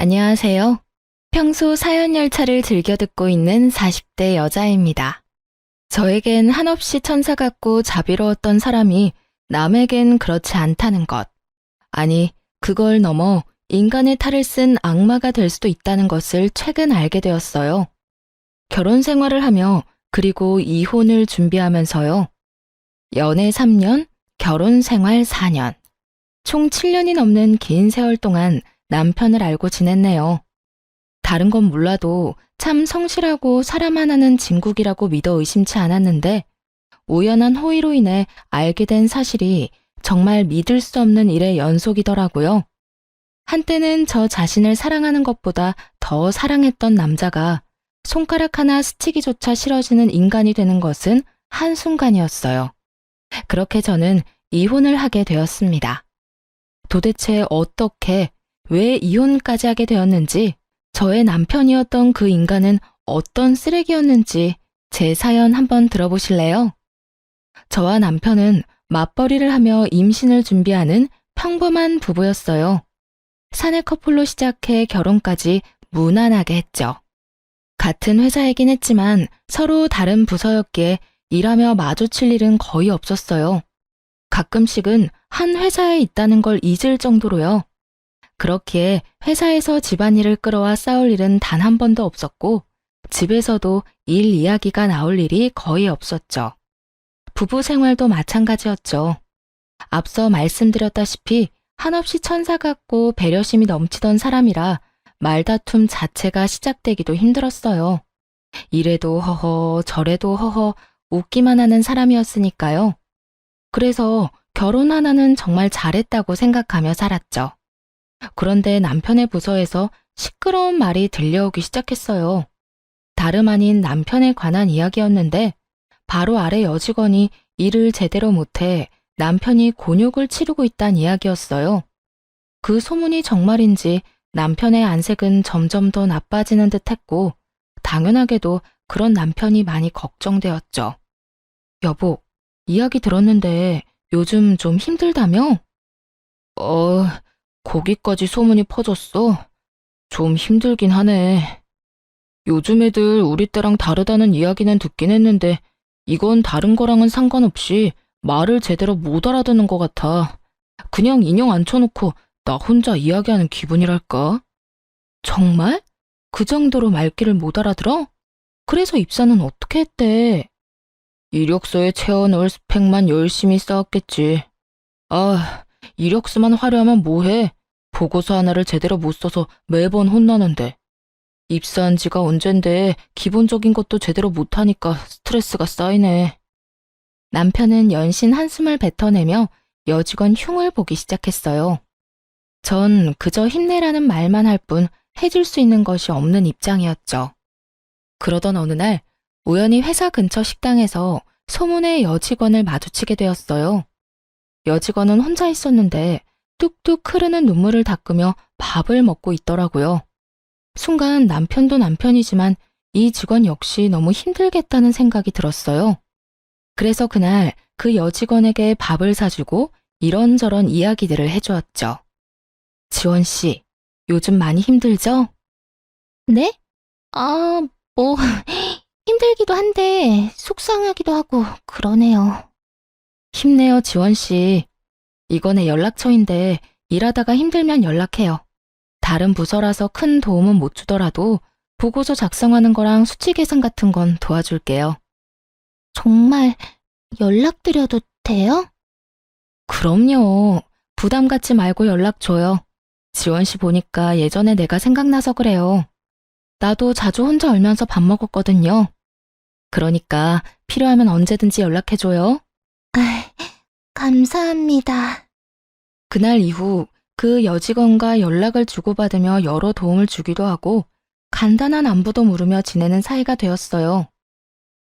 안녕하세요. 평소 사연 열차를 즐겨 듣고 있는 40대 여자입니다. 저에겐 한없이 천사 같고 자비로웠던 사람이 남에겐 그렇지 않다는 것. 아니, 그걸 넘어 인간의 탈을 쓴 악마가 될 수도 있다는 것을 최근 알게 되었어요. 결혼 생활을 하며 그리고 이혼을 준비하면서요. 연애 3년, 결혼 생활 4년. 총 7년이 넘는 긴 세월 동안 남편을 알고 지냈네요. 다른 건 몰라도 참 성실하고 사람 하나는 진국이라고 믿어 의심치 않았는데 우연한 호의로 인해 알게 된 사실이 정말 믿을 수 없는 일의 연속이더라고요. 한때는 저 자신을 사랑하는 것보다 더 사랑했던 남자가 손가락 하나 스치기조차 싫어지는 인간이 되는 것은 한순간이었어요. 그렇게 저는 이혼을 하게 되었습니다. 도대체 어떻게, 왜 이혼까지 하게 되었는지, 저의 남편이었던 그 인간은 어떤 쓰레기였는지 제 사연 한번 들어보실래요? 저와 남편은 맞벌이를 하며 임신을 준비하는 평범한 부부였어요. 사내 커플로 시작해 결혼까지 무난하게 했죠. 같은 회사이긴 했지만 서로 다른 부서였기에 일하며 마주칠 일은 거의 없었어요. 가끔씩은 한 회사에 있다는 걸 잊을 정도로요. 그렇기에 회사에서 집안일을 끌어와 싸울 일은 단 한 번도 없었고 집에서도 일 이야기가 나올 일이 거의 없었죠. 부부 생활도 마찬가지였죠. 앞서 말씀드렸다시피 한없이 천사 같고 배려심이 넘치던 사람이라 말다툼 자체가 시작되기도 힘들었어요. 이래도 허허 저래도 허허 웃기만 하는 사람이었으니까요. 그래서 결혼 하나는 정말 잘했다고 생각하며 살았죠. 그런데 남편의 부서에서 시끄러운 말이 들려오기 시작했어요. 다름 아닌 남편에 관한 이야기였는데 바로 아래 여직원이 일을 제대로 못해 남편이 곤욕을 치르고 있다는 이야기였어요. 그 소문이 정말인지 남편의 안색은 점점 더 나빠지는 듯 했고 당연하게도 그런 남편이 많이 걱정되었죠. 여보, 이야기 들었는데 요즘 좀 힘들다며? 거기까지 소문이 퍼졌어? 좀 힘들긴 하네. 요즘 애들 우리 때랑 다르다는 이야기는 듣긴 했는데 이건 다른 거랑은 상관없이 말을 제대로 못 알아듣는 것 같아. 그냥 인형 앉혀놓고 나 혼자 이야기하는 기분이랄까? 정말? 그 정도로 말귀를 못 알아들어? 그래서 입사는 어떻게 했대? 이력서에 채워넣을 스펙만 열심히 쌓았겠지. 이력서만 화려하면 뭐해? 보고서 하나를 제대로 못 써서 매번 혼나는데. 입사한 지가 언젠데 기본적인 것도 제대로 못하니까 스트레스가 쌓이네. 남편은 연신 한숨을 뱉어내며 여직원 흉을 보기 시작했어요. 전 그저 힘내라는 말만 할 뿐 해줄 수 있는 것이 없는 입장이었죠. 그러던 어느 날 우연히 회사 근처 식당에서 소문의 여직원을 마주치게 되었어요. 여직원은 혼자 있었는데 뚝뚝 흐르는 눈물을 닦으며 밥을 먹고 있더라고요. 순간 남편도 남편이지만 이 직원 역시 너무 힘들겠다는 생각이 들었어요. 그래서 그날 그 여직원에게 밥을 사주고 이런저런 이야기들을 해주었죠. 지원 씨, 요즘 많이 힘들죠? 네? 뭐, 힘들기도 한데 속상하기도 하고 그러네요. 힘내요, 지원 씨. 이건 내 연락처인데 일하다가 힘들면 연락해요. 다른 부서라서 큰 도움은 못 주더라도 보고서 작성하는 거랑 수치 계산 같은 건 도와줄게요. 정말 연락드려도 돼요? 그럼요. 부담 갖지 말고 연락 줘요. 지원 씨 보니까 예전에 내가 생각나서 그래요. 나도 자주 혼자 얼면서 밥 먹었거든요. 그러니까 필요하면 언제든지 연락해줘요. 감사합니다. 그날 이후 그 여직원과 연락을 주고받으며 여러 도움을 주기도 하고 간단한 안부도 물으며 지내는 사이가 되었어요.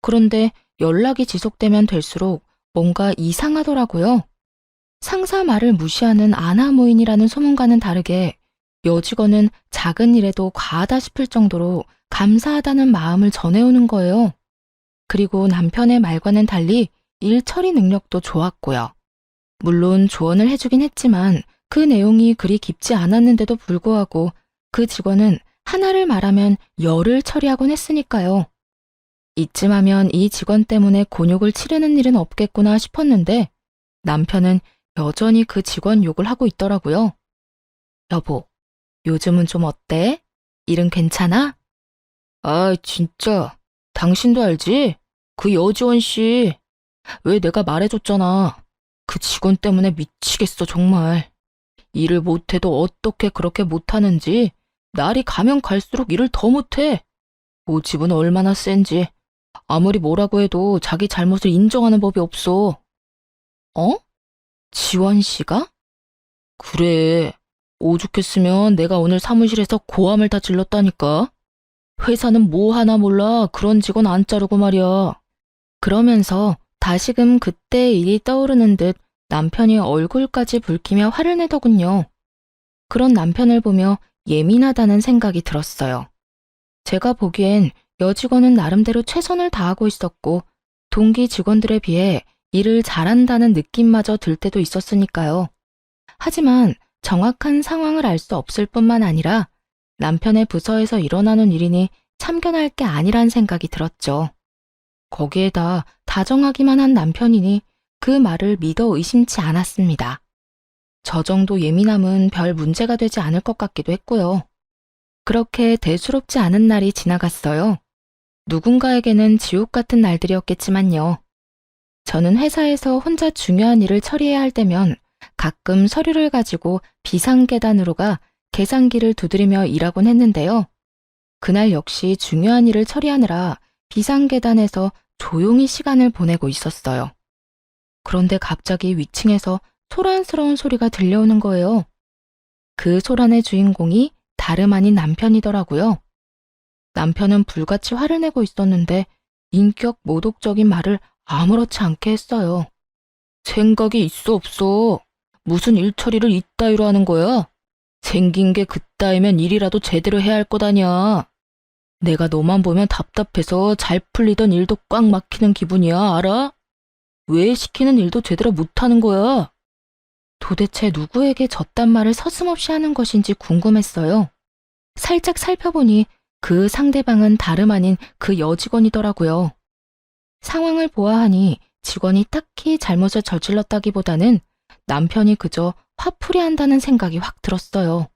그런데 연락이 지속되면 될수록 뭔가 이상하더라고요. 상사 말을 무시하는 아나무인이라는 소문과는 다르게 여직원은 작은 일에도 과하다 싶을 정도로 감사하다는 마음을 전해오는 거예요. 그리고 남편의 말과는 달리 일 처리 능력도 좋았고요. 물론 조언을 해주긴 했지만 그 내용이 그리 깊지 않았는데도 불구하고 그 직원은 하나를 말하면 열을 처리하곤 했으니까요. 이쯤 하면 이 직원 때문에 곤욕을 치르는 일은 없겠구나 싶었는데 남편은 여전히 그 직원 욕을 하고 있더라고요. 여보, 요즘은 좀 어때? 일은 괜찮아? 아, 진짜. 당신도 알지? 그 여지원 씨. 왜 내가 말해줬잖아. 그 직원 때문에 미치겠어, 정말. 일을 못해도 어떻게 그렇게 못하는지 날이 가면 갈수록 일을 더 못해. 고집은 얼마나 센지. 아무리 뭐라고 해도 자기 잘못을 인정하는 법이 없어. 어? 지원 씨가? 그래. 오죽했으면 내가 오늘 사무실에서 고함을 다 질렀다니까. 회사는 뭐 하나 몰라 그런 직원 안 자르고 말이야. 그러면서 다시금 그때의 일이 떠오르는 듯 남편이 얼굴까지 붉히며 화를 내더군요. 그런 남편을 보며 예민하다는 생각이 들었어요. 제가 보기엔 여직원은 나름대로 최선을 다하고 있었고 동기 직원들에 비해 일을 잘한다는 느낌마저 들 때도 있었으니까요. 하지만 정확한 상황을 알 수 없을 뿐만 아니라 남편의 부서에서 일어나는 일이니 참견할 게 아니란 생각이 들었죠. 거기에다 다정하기만 한 남편이니 그 말을 믿어 의심치 않았습니다. 저 정도 예민함은 별 문제가 되지 않을 것 같기도 했고요. 그렇게 대수롭지 않은 날이 지나갔어요. 누군가에게는 지옥 같은 날들이었겠지만요. 저는 회사에서 혼자 중요한 일을 처리해야 할 때면 가끔 서류를 가지고 비상계단으로 가 계산기를 두드리며 일하곤 했는데요. 그날 역시 중요한 일을 처리하느라 비상계단에서 조용히 시간을 보내고 있었어요. 그런데 갑자기 위층에서 소란스러운 소리가 들려오는 거예요. 그 소란의 주인공이 다름 아닌 남편이더라고요. 남편은 불같이 화를 내고 있었는데 인격 모독적인 말을 아무렇지 않게 했어요. 생각이 있어 없어? 무슨 일 처리를 이따위로 하는 거야? 생긴 게 그따위면 일이라도 제대로 해야 할 것 아냐. 내가 너만 보면 답답해서 잘 풀리던 일도 꽉 막히는 기분이야, 알아? 왜 시키는 일도 제대로 못하는 거야? 도대체 누구에게 저딴 말을 서슴없이 하는 것인지 궁금했어요. 살짝 살펴보니 그 상대방은 다름 아닌 그 여직원이더라고요. 상황을 보아하니 직원이 딱히 잘못을 저질렀다기보다는 남편이 그저 화풀이 한다는 생각이 확 들었어요.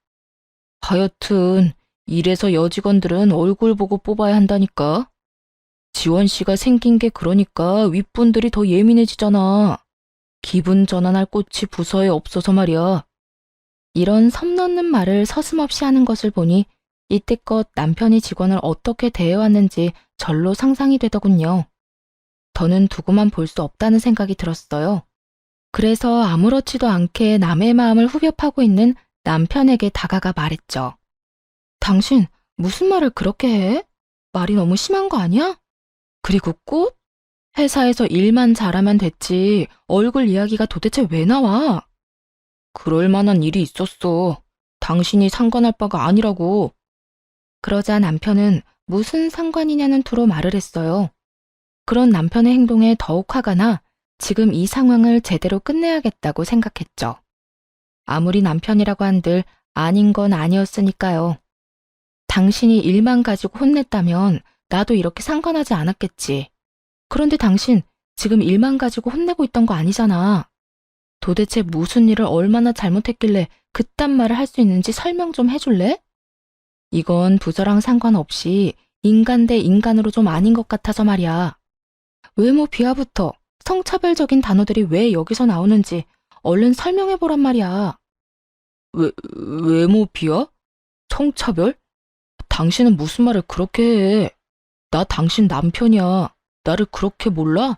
하여튼 이래서 여직원들은 얼굴 보고 뽑아야 한다니까. 지원 씨가 생긴 게 그러니까 윗분들이 더 예민해지잖아. 기분 전환할 곳이 부서에 없어서 말이야. 이런 섬 넘는 말을 서슴없이 하는 것을 보니 이때껏 남편이 직원을 어떻게 대해왔는지 절로 상상이 되더군요. 더는 두고만 볼 수 없다는 생각이 들었어요. 그래서 아무렇지도 않게 남의 마음을 후벼 파고 있는 남편에게 다가가 말했죠. 당신 무슨 말을 그렇게 해? 말이 너무 심한 거 아니야? 그리고 꽃? 회사에서 일만 잘하면 됐지 얼굴 이야기가 도대체 왜 나와? 그럴 만한 일이 있었어. 당신이 상관할 바가 아니라고. 그러자 남편은 무슨 상관이냐는 투로 말을 했어요. 그런 남편의 행동에 더욱 화가 나 지금 이 상황을 제대로 끝내야겠다고 생각했죠. 아무리 남편이라고 한들 아닌 건 아니었으니까요. 당신이 일만 가지고 혼냈다면 나도 이렇게 상관하지 않았겠지. 그런데 당신 지금 일만 가지고 혼내고 있던 거 아니잖아. 도대체 무슨 일을 얼마나 잘못했길래 그딴 말을 할 수 있는지 설명 좀 해줄래? 이건 부서랑 상관없이 인간 대 인간으로 좀 아닌 것 같아서 말이야. 외모 비하부터 성차별적인 단어들이 왜 여기서 나오는지 얼른 설명해보란 말이야. 외모 비하? 성차별? 당신은 무슨 말을 그렇게 해? 나 당신 남편이야. 나를 그렇게 몰라?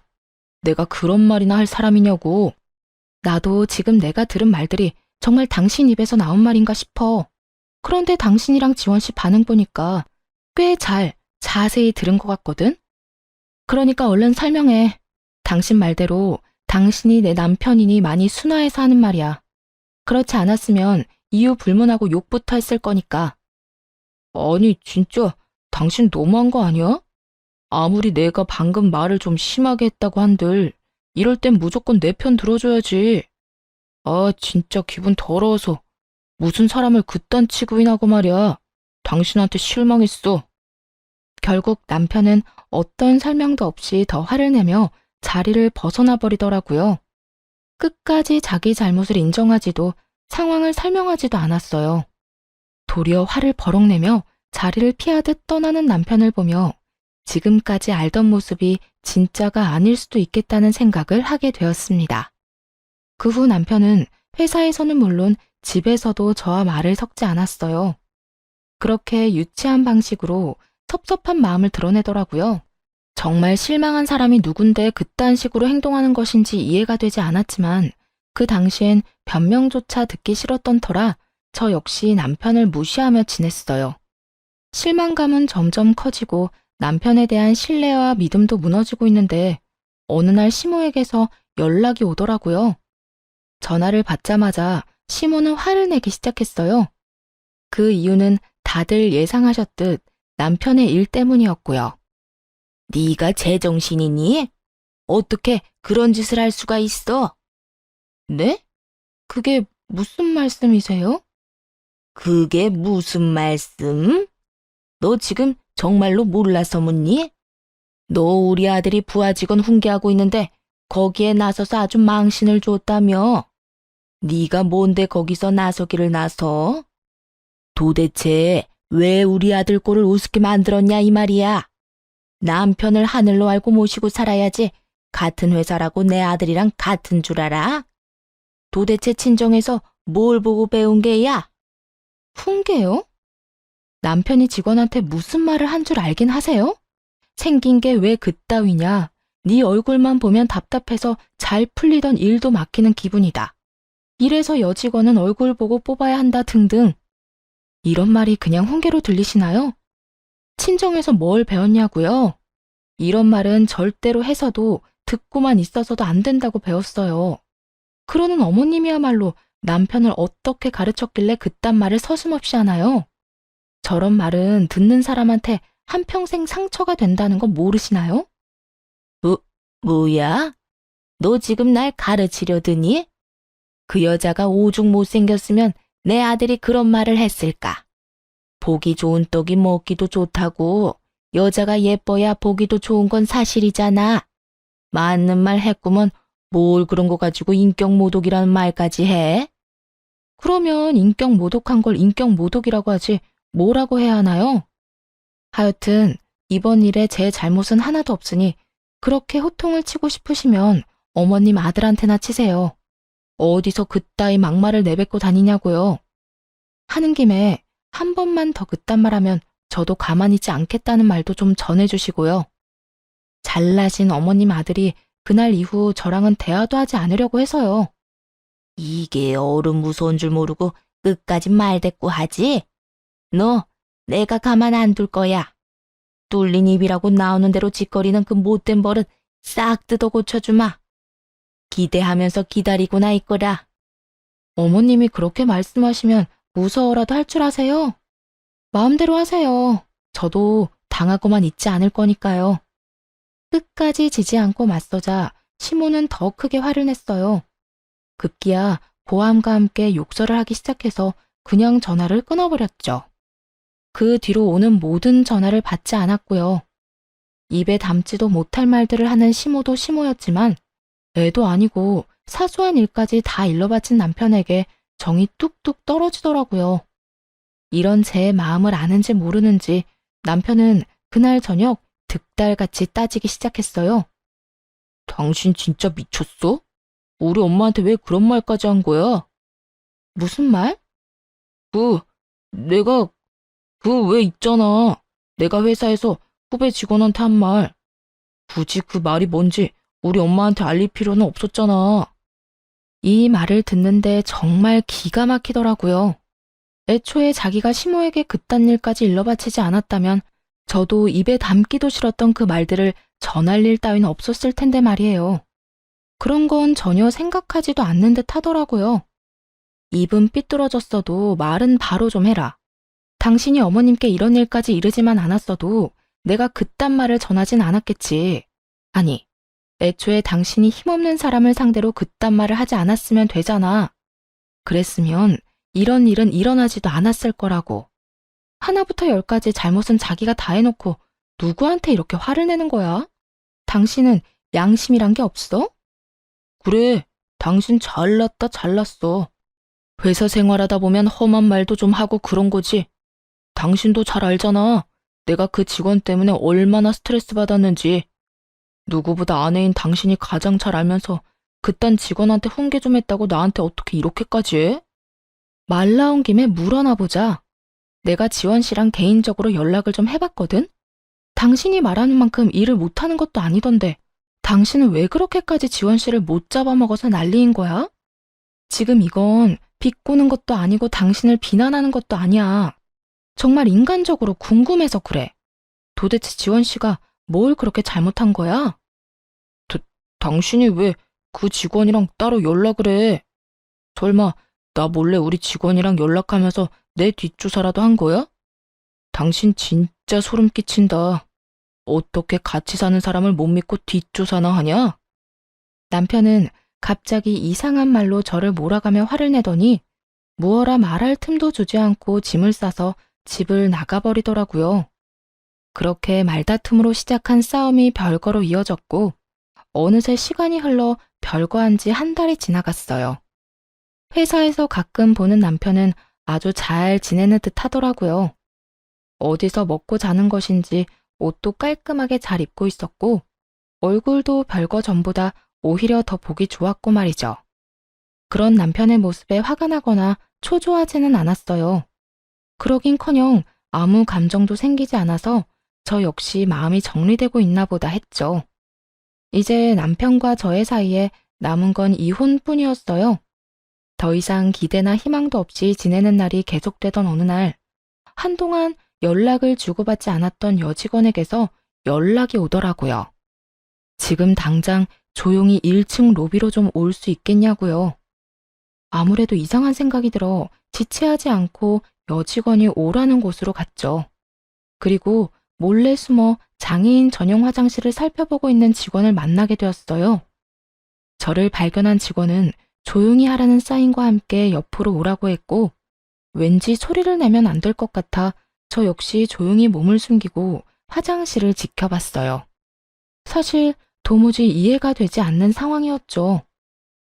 내가 그런 말이나 할 사람이냐고. 나도 지금 내가 들은 말들이 정말 당신 입에서 나온 말인가 싶어. 그런데 당신이랑 지원 씨 반응 보니까 꽤 자세히 들은 것 같거든? 그러니까 얼른 설명해. 당신 말대로 당신이 내 남편이니 많이 순화해서 하는 말이야. 그렇지 않았으면 이유 불문하고 욕부터 했을 거니까. 아니, 진짜 당신 너무한 거 아니야? 아무리 내가 방금 말을 좀 심하게 했다고 한들 이럴 땐 무조건 내 편 들어줘야지. 아, 진짜 기분 더러워서 무슨 사람을 그딴 취급이나고 말이야. 당신한테 실망했어. 결국 남편은 어떤 설명도 없이 더 화를 내며 자리를 벗어나 버리더라고요. 끝까지 자기 잘못을 인정하지도 상황을 설명하지도 않았어요. 도리어 화를 버럭 내며 자리를 피하듯 떠나는 남편을 보며 지금까지 알던 모습이 진짜가 아닐 수도 있겠다는 생각을 하게 되었습니다. 그 후 남편은 회사에서는 물론 집에서도 저와 말을 섞지 않았어요. 그렇게 유치한 방식으로 섭섭한 마음을 드러내더라고요. 정말 실망한 사람이 누군데 그딴 식으로 행동하는 것인지 이해가 되지 않았지만 그 당시엔 변명조차 듣기 싫었던 터라 저 역시 남편을 무시하며 지냈어요. 실망감은 점점 커지고 남편에 대한 신뢰와 믿음도 무너지고 있는데 어느 날 시모에게서 연락이 오더라고요. 전화를 받자마자 시모는 화를 내기 시작했어요. 그 이유는 다들 예상하셨듯 남편의 일 때문이었고요. 네가 제정신이니? 어떻게 그런 짓을 할 수가 있어? 네? 그게 무슨 말씀이세요? 그게 무슨 말씀? 너 지금 정말로 몰라서 묻니? 너 우리 아들이 부하 직원 훈계하고 있는데 거기에 나서서 아주 망신을 줬다며? 네가 뭔데 거기서 나서기를 나서? 도대체 왜 우리 아들 꼴을 우습게 만들었냐 이 말이야. 남편을 하늘로 알고 모시고 살아야지 같은 회사라고 내 아들이랑 같은 줄 알아? 도대체 친정에서 뭘 보고 배운 게야? 훈계요? 남편이 직원한테 무슨 말을 한 줄 알긴 하세요? 생긴 게 왜 그따위냐? 네 얼굴만 보면 답답해서 잘 풀리던 일도 막히는 기분이다. 이래서 여직원은 얼굴 보고 뽑아야 한다 등등. 이런 말이 그냥 훈계로 들리시나요? 친정에서 뭘 배웠냐고요? 이런 말은 절대로 해서도 듣고만 있어서도 안 된다고 배웠어요. 그러는 어머님이야말로 남편을 어떻게 가르쳤길래 그딴 말을 서슴없이 하나요? 저런 말은 듣는 사람한테 한평생 상처가 된다는 거 모르시나요? 뭐야? 너 지금 날 가르치려드니? 그 여자가 오죽 못생겼으면 내 아들이 그런 말을 했을까? 보기 좋은 떡이 먹기도 좋다고. 여자가 예뻐야 보기도 좋은 건 사실이잖아. 맞는 말 했구먼 뭘 그런 거 가지고 인격 모독이라는 말까지 해? 그러면 인격 모독한 걸 인격 모독이라고 하지 뭐라고 해야 하나요? 하여튼 이번 일에 제 잘못은 하나도 없으니 그렇게 호통을 치고 싶으시면 어머님 아들한테나 치세요. 어디서 그따위 막말을 내뱉고 다니냐고요. 하는 김에 한 번만 더 그딴 말하면 저도 가만히 있지 않겠다는 말도 좀 전해주시고요. 잘나신 어머님 아들이 그날 이후 저랑은 대화도 하지 않으려고 해서요. 이게 어른 무서운 줄 모르고 끝까지 말대꾸하지? 너 내가 가만 안 둘 거야. 뚫린 입이라고 나오는 대로 짓거리는 그 못된 버릇 싹 뜯어 고쳐주마. 기대하면서 기다리고나 있거라. 어머님이 그렇게 말씀하시면 무서워라도 할 줄 아세요? 마음대로 하세요. 저도 당하고만 있지 않을 거니까요. 끝까지 지지 않고 맞서자 시모는 더 크게 화를 냈어요. 급기야 고함과 함께 욕설을 하기 시작해서 그냥 전화를 끊어버렸죠. 그 뒤로 오는 모든 전화를 받지 않았고요. 입에 담지도 못할 말들을 하는 시모도 시모였지만 애도 아니고 사소한 일까지 다 일러바친 남편에게 정이 뚝뚝 떨어지더라고요. 이런 제 마음을 아는지 모르는지 남편은 그날 저녁 득달같이 따지기 시작했어요. 당신 진짜 미쳤어? 우리 엄마한테 왜 그런 말까지 한 거야? 무슨 말? 내가 왜 있잖아. 내가 회사에서 후배 직원한테 한 말. 굳이 그 말이 뭔지 우리 엄마한테 알릴 필요는 없었잖아. 이 말을 듣는데 정말 기가 막히더라고요. 애초에 자기가 시모에게 그딴 일까지 일러바치지 않았다면 저도 입에 담기도 싫었던 그 말들을 전할 일 따윈 없었을 텐데 말이에요. 그런 건 전혀 생각하지도 않는 듯 하더라고요. 입은 삐뚤어졌어도 말은 바로 좀 해라. 당신이 어머님께 이런 일까지 이르지만 않았어도 내가 그딴 말을 전하진 않았겠지. 아니, 애초에 당신이 힘없는 사람을 상대로 그딴 말을 하지 않았으면 되잖아. 그랬으면 이런 일은 일어나지도 않았을 거라고. 하나부터 열까지 잘못은 자기가 다 해놓고 누구한테 이렇게 화를 내는 거야? 당신은 양심이란 게 없어? 그래, 당신 잘났다 잘났어. 회사 생활하다 보면 험한 말도 좀 하고 그런 거지. 당신도 잘 알잖아. 내가 그 직원 때문에 얼마나 스트레스 받았는지. 누구보다 아내인 당신이 가장 잘 알면서 그딴 직원한테 훈계 좀 했다고 나한테 어떻게 이렇게까지 해? 말 나온 김에 물어나 보자. 내가 지원 씨랑 개인적으로 연락을 좀 해봤거든? 당신이 말하는 만큼 일을 못하는 것도 아니던데 당신은 왜 그렇게까지 지원 씨를 못 잡아먹어서 난리인 거야? 지금 이건 비꼬는 것도 아니고 당신을 비난하는 것도 아니야. 정말 인간적으로 궁금해서 그래. 도대체 지원 씨가 뭘 그렇게 잘못한 거야? 당신이 왜 그 직원이랑 따로 연락을 해? 설마 나 몰래 우리 직원이랑 연락하면서 내 뒷조사라도 한 거야? 당신 진짜 소름 끼친다. 어떻게 같이 사는 사람을 못 믿고 뒷조사나 하냐? 남편은 갑자기 이상한 말로 저를 몰아가며 화를 내더니 무어라 말할 틈도 주지 않고 짐을 싸서 집을 나가버리더라고요. 그렇게 말다툼으로 시작한 싸움이 별거로 이어졌고 어느새 시간이 흘러 별거한 지 한 달이 지나갔어요. 회사에서 가끔 보는 남편은 아주 잘 지내는 듯 하더라고요. 어디서 먹고 자는 것인지 옷도 깔끔하게 잘 입고 있었고 얼굴도 별거 전보다 오히려 더 보기 좋았고 말이죠. 그런 남편의 모습에 화가 나거나 초조하지는 않았어요. 그러긴커녕 아무 감정도 생기지 않아서 저 역시 마음이 정리되고 있나 보다 했죠. 이제 남편과 저의 사이에 남은 건 이혼뿐이었어요. 더 이상 기대나 희망도 없이 지내는 날이 계속되던 어느 날, 한동안 연락을 주고받지 않았던 여직원에게서 연락이 오더라고요. 지금 당장 조용히 1층 로비로 좀 올 수 있겠냐고요. 아무래도 이상한 생각이 들어 지체하지 않고 여직원이 오라는 곳으로 갔죠. 그리고 몰래 숨어 장애인 전용 화장실을 살펴보고 있는 직원을 만나게 되었어요. 저를 발견한 직원은 조용히 하라는 사인과 함께 옆으로 오라고 했고 왠지 소리를 내면 안 될 것 같아 저 역시 조용히 몸을 숨기고 화장실을 지켜봤어요. 사실 도무지 이해가 되지 않는 상황이었죠.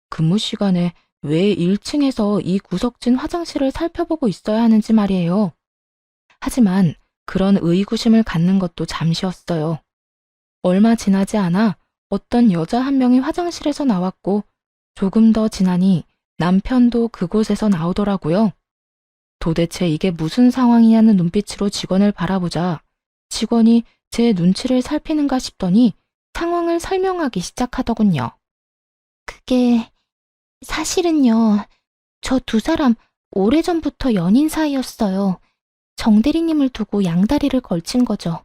근무 시간에 왜 1층에서 이 구석진 화장실을 살펴보고 있어야 하는지 말이에요. 하지만 그런 의구심을 갖는 것도 잠시였어요. 얼마 지나지 않아 어떤 여자 한 명이 화장실에서 나왔고 조금 더 지나니 남편도 그곳에서 나오더라고요. 도대체 이게 무슨 상황이냐는 눈빛으로 직원을 바라보자 직원이 제 눈치를 살피는가 싶더니 상황을 설명하기 시작하더군요. 그게 사실은요. 저 두 사람 오래전부터 연인 사이였어요. 정대리님을 두고 양다리를 걸친 거죠.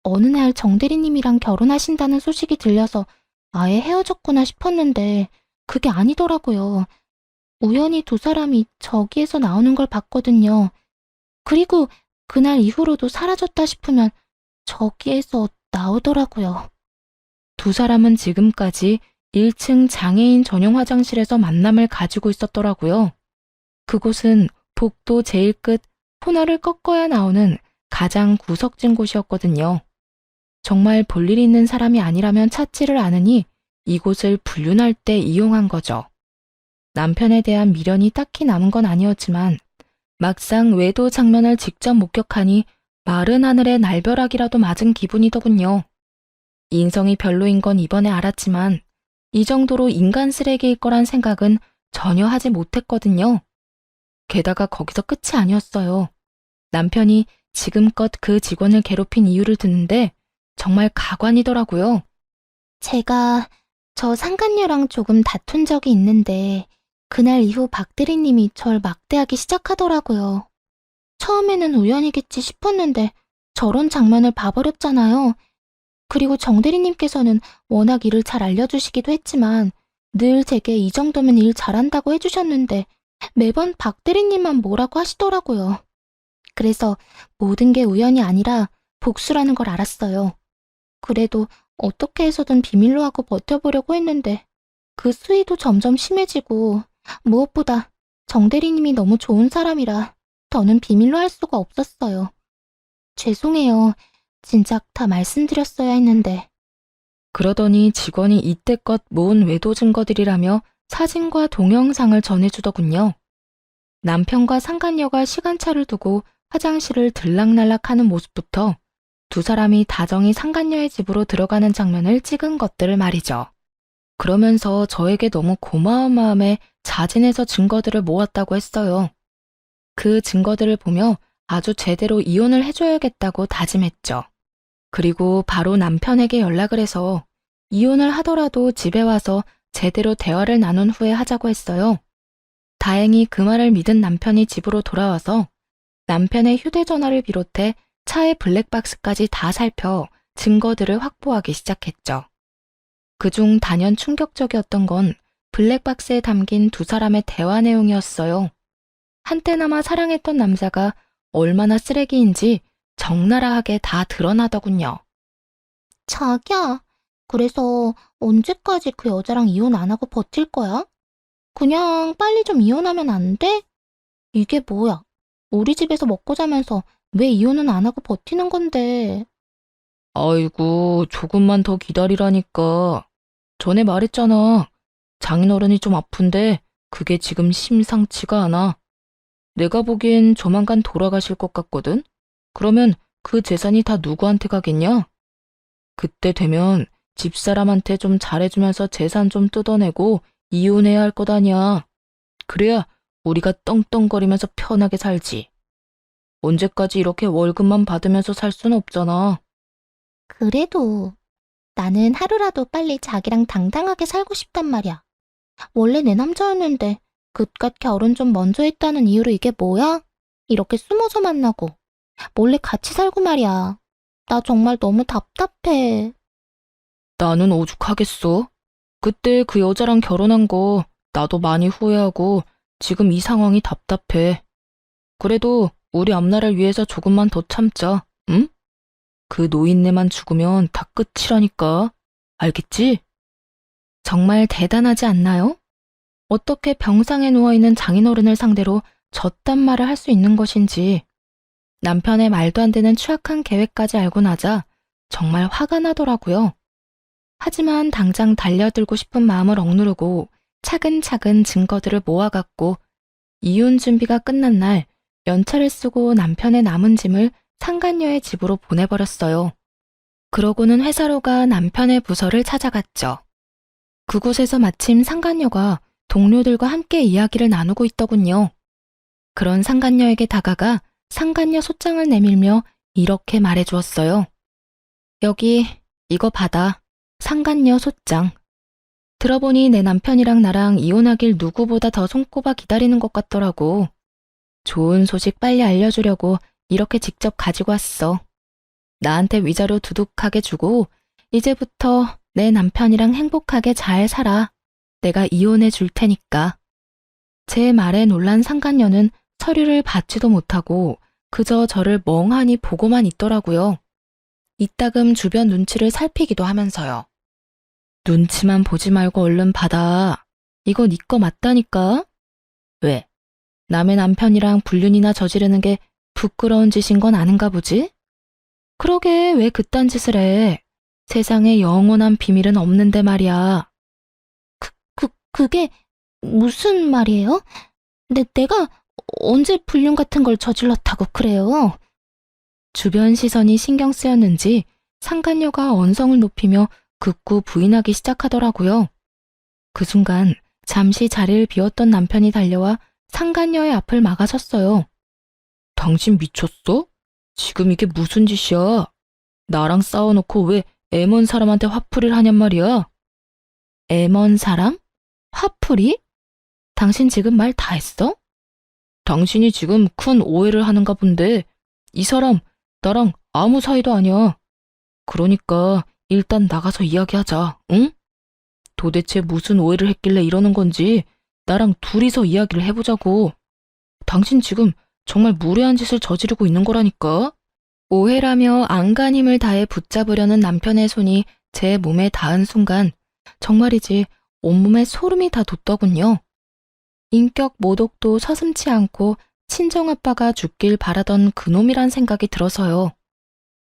어느 날 정대리님이랑 결혼하신다는 소식이 들려서 아예 헤어졌구나 싶었는데 그게 아니더라고요. 우연히 두 사람이 저기에서 나오는 걸 봤거든요. 그리고 그날 이후로도 사라졌다 싶으면 저기에서 나오더라고요. 두 사람은 지금까지 1층 장애인 전용 화장실에서 만남을 가지고 있었더라고요. 그곳은 복도 제일 끝 코너를 꺾어야 나오는 가장 구석진 곳이었거든요. 정말 볼일 있는 사람이 아니라면 찾지를 않으니 이곳을 불륜할 때 이용한 거죠. 남편에 대한 미련이 딱히 남은 건 아니었지만 막상 외도 장면을 직접 목격하니 마른 하늘에 날벼락이라도 맞은 기분이더군요. 인성이 별로인 건 이번에 알았지만 이 정도로 인간 쓰레기일 거란 생각은 전혀 하지 못했거든요. 게다가 거기서 끝이 아니었어요. 남편이 지금껏 그 직원을 괴롭힌 이유를 듣는데 정말 가관이더라고요. 제가 저 상간녀랑 조금 다툰 적이 있는데 그날 이후 박 대리님이 절 막대하기 시작하더라고요. 처음에는 우연이겠지 싶었는데 저런 장면을 봐버렸잖아요. 그리고 정 대리님께서는 워낙 일을 잘 알려주시기도 했지만 늘 제게 이 정도면 일 잘한다고 해주셨는데 매번 박 대리님만 뭐라고 하시더라고요. 그래서 모든 게 우연이 아니라 복수라는 걸 알았어요. 그래도 어떻게 해서든 비밀로 하고 버텨보려고 했는데 그 수위도 점점 심해지고 무엇보다 정 대리님이 너무 좋은 사람이라 더는 비밀로 할 수가 없었어요. 죄송해요. 진작 다 말씀드렸어야 했는데. 그러더니 직원이 이때껏 모은 외도 증거들이라며 사진과 동영상을 전해주더군요. 남편과 상간녀가 시간차를 두고 화장실을 들락날락하는 모습부터 두 사람이 다정히 상간녀의 집으로 들어가는 장면을 찍은 것들을 말이죠. 그러면서 저에게 너무 고마운 마음에 자진해서 증거들을 모았다고 했어요. 그 증거들을 보며 아주 제대로 이혼을 해줘야겠다고 다짐했죠. 그리고 바로 남편에게 연락을 해서 이혼을 하더라도 집에 와서 제대로 대화를 나눈 후에 하자고 했어요. 다행히 그 말을 믿은 남편이 집으로 돌아와서 남편의 휴대전화를 비롯해 차의 블랙박스까지 다 살펴 증거들을 확보하기 시작했죠. 그중 단연 충격적이었던 건 블랙박스에 담긴 두 사람의 대화 내용이었어요. 한때나마 사랑했던 남자가 얼마나 쓰레기인지 적나라하게 다 드러나더군요. 자기야, 그래서 언제까지 그 여자랑 이혼 안 하고 버틸 거야? 그냥 빨리 좀 이혼하면 안 돼? 이게 뭐야? 우리 집에서 먹고 자면서 왜 이혼은 안 하고 버티는 건데? 아이고, 조금만 더 기다리라니까. 전에 말했잖아. 장인어른이 좀 아픈데 그게 지금 심상치가 않아. 내가 보기엔 조만간 돌아가실 것 같거든? 그러면 그 재산이 다 누구한테 가겠냐? 그때 되면 집사람한테 좀 잘해주면서 재산 좀 뜯어내고 이혼해야 할 것 아니야. 그래야 우리가 떵떵거리면서 편하게 살지. 언제까지 이렇게 월급만 받으면서 살 순 없잖아. 그래도 나는 하루라도 빨리 자기랑 당당하게 살고 싶단 말이야. 원래 내 남자였는데 그깟 결혼 좀 먼저 했다는 이유로 이게 뭐야? 이렇게 숨어서 만나고 몰래 같이 살고 말이야. 나 정말 너무 답답해. 나는 오죽하겠어. 그때 그 여자랑 결혼한 거 나도 많이 후회하고 지금 이 상황이 답답해. 그래도 우리 앞날을 위해서 조금만 더 참자, 응? 그 노인네만 죽으면 다 끝이라니까. 알겠지? 정말 대단하지 않나요? 어떻게 병상에 누워있는 장인어른을 상대로 저딴 말을 할 수 있는 것인지. 남편의 말도 안 되는 추악한 계획까지 알고 나자 정말 화가 나더라고요. 하지만 당장 달려들고 싶은 마음을 억누르고 차근차근 증거들을 모아갔고 이혼 준비가 끝난 날 연차를 쓰고 남편의 남은 짐을 상간녀의 집으로 보내버렸어요. 그러고는 회사로 가 남편의 부서를 찾아갔죠. 그곳에서 마침 상간녀가 동료들과 함께 이야기를 나누고 있더군요. 그런 상간녀에게 다가가 상간녀 소장을 내밀며 이렇게 말해주었어요. 여기 이거 받아. 상간녀 소장. 들어보니 내 남편이랑 나랑 이혼하길 누구보다 더 손꼽아 기다리는 것 같더라고. 좋은 소식 빨리 알려주려고 이렇게 직접 가지고 왔어. 나한테 위자료 두둑하게 주고 이제부터 내 남편이랑 행복하게 잘 살아. 내가 이혼해 줄 테니까. 제 말에 놀란 상간녀는 서류를 받지도 못하고 그저 저를 멍하니 보고만 있더라고요. 이따금 주변 눈치를 살피기도 하면서요. 눈치만 보지 말고 얼른 받아. 이거 네 거 맞다니까? 왜? 남의 남편이랑 불륜이나 저지르는 게 부끄러운 짓인 건 아는가 보지? 그러게 왜 그딴 짓을 해? 세상에 영원한 비밀은 없는데 말이야. 그게 무슨 말이에요? 내가 언제 불륜 같은 걸 저질렀다고 그래요? 주변 시선이 신경 쓰였는지 상간녀가 언성을 높이며 극구 부인하기 시작하더라고요. 그 순간 잠시 자리를 비웠던 남편이 달려와 상간녀의 앞을 막아섰어요. 당신 미쳤어? 지금 이게 무슨 짓이야? 나랑 싸워놓고 왜 애먼 사람한테 화풀이를 하냔 말이야? 애먼 사람? 화풀이? 당신 지금 말 다 했어? 당신이 지금 큰 오해를 하는가 본데 이 사람 나랑 아무 사이도 아니야. 그러니까 일단 나가서 이야기하자, 응? 도대체 무슨 오해를 했길래 이러는 건지 나랑 둘이서 이야기를 해보자고. 당신 지금 정말 무례한 짓을 저지르고 있는 거라니까. 오해라며 안간 힘을 다해 붙잡으려는 남편의 손이 제 몸에 닿은 순간 정말이지 온몸에 소름이 다 돋더군요. 인격 모독도 서슴지 않고 친정아빠가 죽길 바라던 그놈이란 생각이 들어서요.